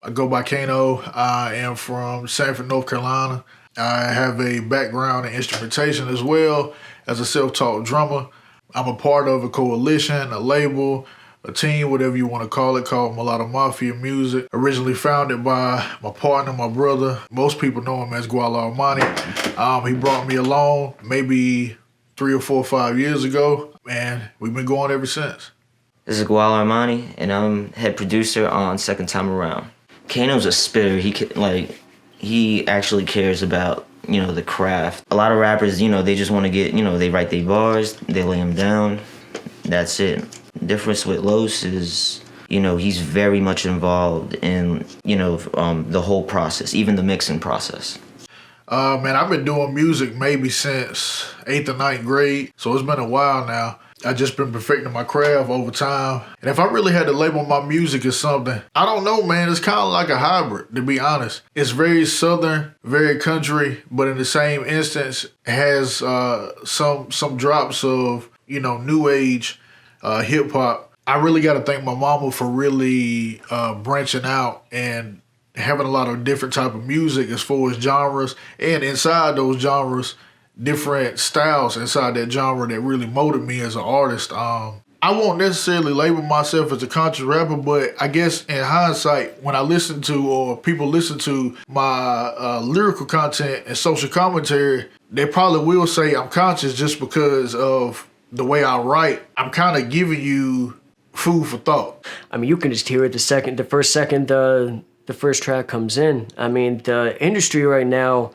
I go by Kano. I am from Sanford, North Carolina. I have a background in instrumentation as well as a self-taught drummer. I'm a part of a coalition, a label, a team, whatever you want to call it, called Mulatto Mafia Music. Originally founded by my partner, my brother. Most people know him as Guala Armani. He brought me along maybe 3 or 4 or 5 years ago, and we've been going ever since. This is Guala Armani, and I'm head producer on Second Time Around. Kano's a spitter. He actually cares about, the craft. A lot of rappers, they just want to get, they write their bars, they lay them down, that's it. The difference with Los is, he's very much involved in, the whole process, even the mixing process. Man, I've been doing music maybe since 8th or 9th grade, so it's been a while now. I just been perfecting my craft over time. And if I really had to label my music as something, I don't know, man. It's kind of like a hybrid, to be honest. It's very southern, very country, but in the same instance, it has some drops of, new age hip hop. I really got to thank my mama for really branching out and having a lot of different type of music as far as genres, and inside those genres, different styles inside that genre that really molded me as an artist. I won't necessarily label myself as a conscious rapper, but I guess in hindsight, when I listen to or people listen to my lyrical content and social commentary, they probably will say I'm conscious just because of the way I write. I'm kind of giving you food for thought. I mean, you can just hear it the first second the first track comes in. I mean, the industry right now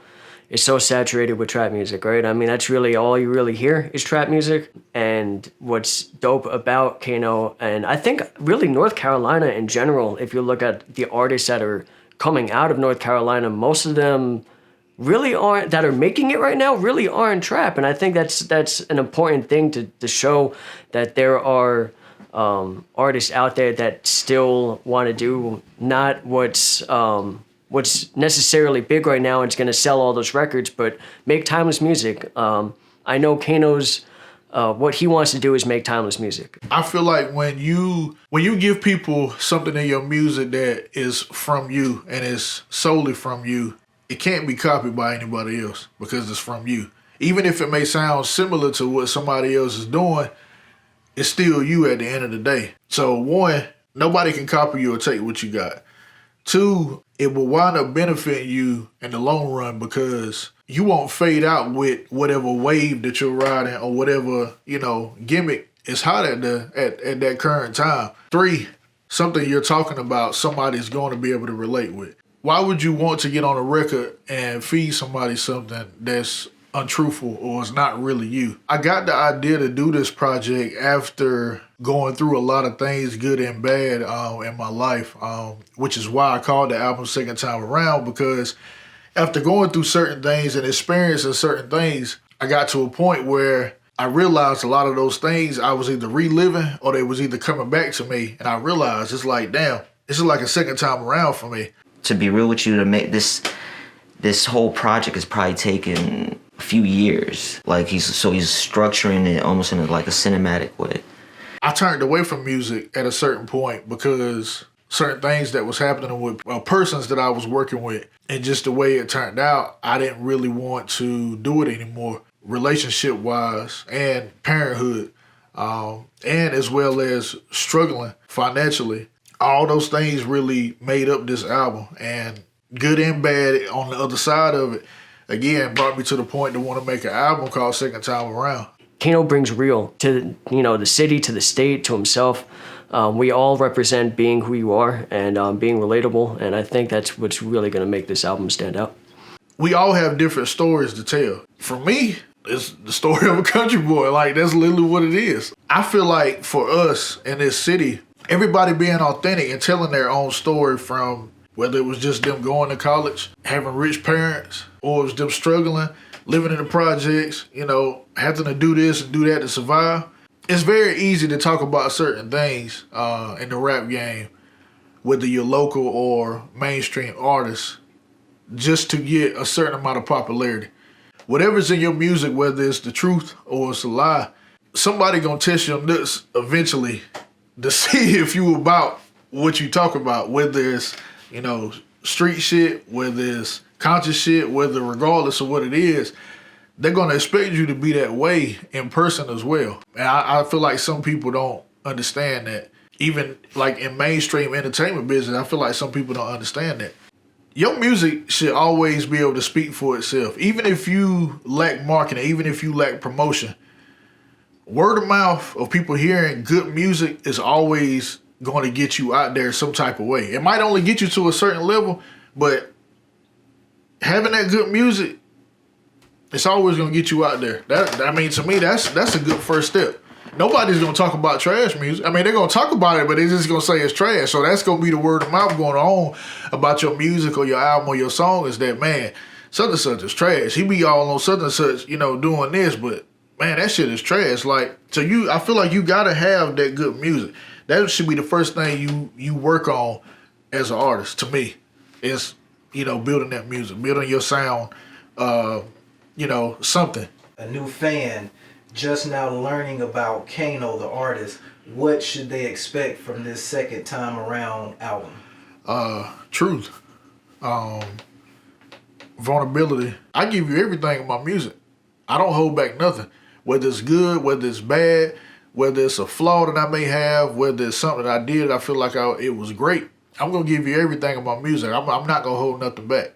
is so saturated with trap music, right? I mean, that's really all you really hear is trap music. And what's dope about Kano, and I think really North Carolina in general, if you look at the artists that are coming out of North Carolina, most of them really aren't, that are making it right now, really aren't trap. And I think that's an important thing to show that there are artists out there that still want to do not what's necessarily big right now and it's going to sell all those records, but make timeless music. I know Kano's, what he wants to do is make timeless music. I feel like when you give people something in your music that is from you and is solely from you, it can't be copied by anybody else because it's from you. Even if it may sound similar to what somebody else is doing, it's still you at the end of the day. So one, nobody can copy you or take what you got. Two, it will wind up benefiting you in the long run because you won't fade out with whatever wave that you're riding or whatever, gimmick is hot at that current time. Three, something you're talking about, somebody's going to be able to relate with. Why would you want to get on a record and feed somebody something that's untruthful or is not really you? I got the idea to do this project after going through a lot of things, good and bad, in my life, which is why I called the album Second Time Around, because after going through certain things and experiencing certain things, I got to a point where I realized a lot of those things I was either reliving or they was either coming back to me, and I realized it's like, damn, this is like a second time around for me. To be real with you, to make this whole project has probably taken a few years. Like he's structuring it almost in like a cinematic way. I turned away from music at a certain point because certain things that was happening with persons that I was working with, and just the way it turned out, I didn't really want to do it anymore, relationship-wise and parenthood, and as well as struggling financially. All those things really made up this album, and good and bad on the other side of it, again, brought me to the point to want to make an album called Second Time Around. Kano brings real to, the city, to the state, to himself. We all represent being who you are and being relatable, and I think that's what's really going to make this album stand out. We all have different stories to tell. For me, it's the story of a country boy. Like, that's literally what it is. I feel like for us in this city, everybody being authentic and telling their own story, from whether it was just them going to college, having rich parents, or it was them struggling, living in the projects, having to do this and do that to survive. It's very easy to talk about certain things in the rap game, whether you're local or mainstream artists, just to get a certain amount of popularity. Whatever's in your music, whether it's the truth or it's a lie, somebody gonna test your nuts eventually to see if you about what you talk about, whether it's you know, street shit, whether it's conscious shit, whether regardless of what it is, they're gonna expect you to be that way in person as well. And I feel like some people don't understand that. Even like in mainstream entertainment business, I feel like some people don't understand that. Your music should always be able to speak for itself. Even if you lack marketing, even if you lack promotion, word of mouth of people hearing good music is always going to get you out there some type of way. It might only get you to a certain level, but having that good music, it's always going to get you out there. I mean, to me, that's a good first step. Nobody's going to talk about trash music. I mean, they're going to talk about it, but they're just going to say it's trash. So that's going to be the word of mouth going on about your music or your album or your song is that, man, such and such is trash. He be all on such and such, you know, doing this, but man, that shit is trash. Like, so I feel like you got to have that good music. That should be the first thing you work on as an artist, to me, is, you know, building that music, building your sound, you know, something. A new fan just now learning about Kano, the artist, what should they expect from this second time around album? Truth. Vulnerability. I give you everything in my music. I don't hold back nothing. Whether it's good, whether it's bad, whether it's a flaw that I may have, whether it's something that I did, I feel like it was great. I'm going to give you everything in my music. I'm not going to hold nothing back.